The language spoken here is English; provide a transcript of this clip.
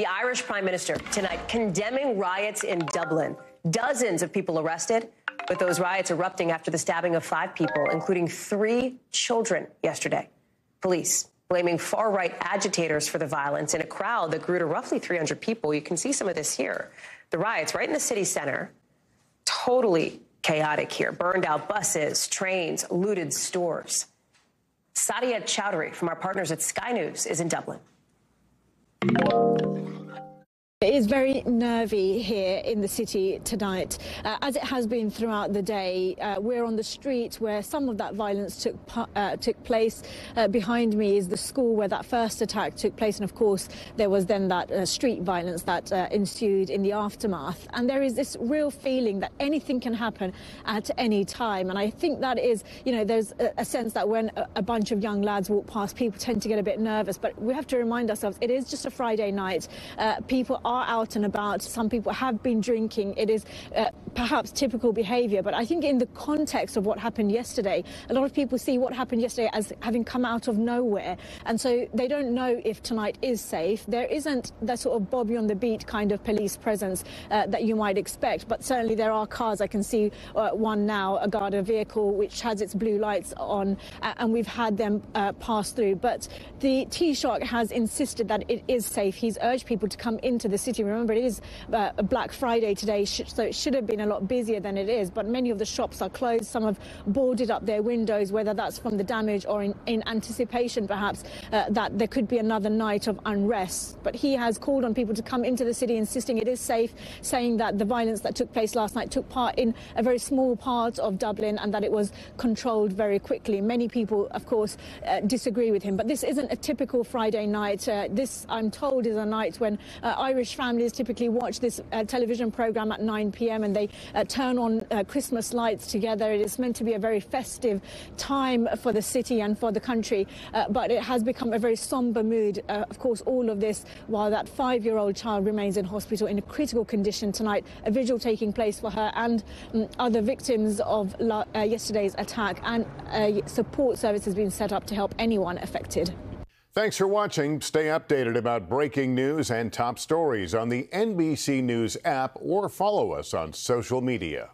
The Irish Prime Minister tonight condemning riots in Dublin. Dozens of people arrested, with those riots erupting after the stabbing of 5 people, including 3 children yesterday. Police blaming far-right agitators for the violence in a crowd that grew to roughly 300 people. You can see some of this here. The riots right in the city center, totally chaotic here. Burned out buses, trains, looted stores. Sadia Chowdhury from our partners at Sky News is in Dublin. It is very nervy here in the city tonight, as it has been throughout the day. We're on the street where some of that violence took place. Behind me is the school where that first attack took place, and of course there was then that street violence that ensued in the aftermath. And there is this real feeling that anything can happen at any time. And I think that is, there's a sense that when a bunch of young lads walk past, people tend to get a bit nervous. But we have to remind ourselves, it is just a Friday night. People are out and about. Some people have been drinking. It is perhaps typical behaviour, but I think in the context of what happened yesterday, a lot of people see what happened yesterday as having come out of nowhere, and so they don't know if tonight is safe. There isn't that sort of Bobby on the beat kind of police presence that you might expect, but certainly there are cars. I can see one now, a Garda vehicle which has its blue lights on, and we've had them pass through. But the Taoiseach has insisted that it is safe. He's urged people to come into the city. Remember, it is a Black Friday today, so it should have been a lot busier than it is, but many of the shops are closed. Some have boarded up their windows, whether that's from the damage or in anticipation perhaps that there could be another night of unrest. But he has called on people to come into the city, insisting it is safe, saying that the violence that took place last night took part in a very small part of Dublin and that it was controlled very quickly. Many people, of course, disagree with him, but this isn't a typical Friday night. This, I'm told, is a night when Irish families typically watch this television programme at 9 p.m. and they turn on Christmas lights together. It is meant to be a very festive time for the city and for the country, but it has become a very sombre mood. Of course, all of this while that 5-year-old child remains in hospital in a critical condition tonight. A vigil taking place for her and other victims of yesterday's attack, and a support service has been set up to help anyone affected. Thanks for watching. Stay updated about breaking news and top stories on the NBC News app or follow us on social media.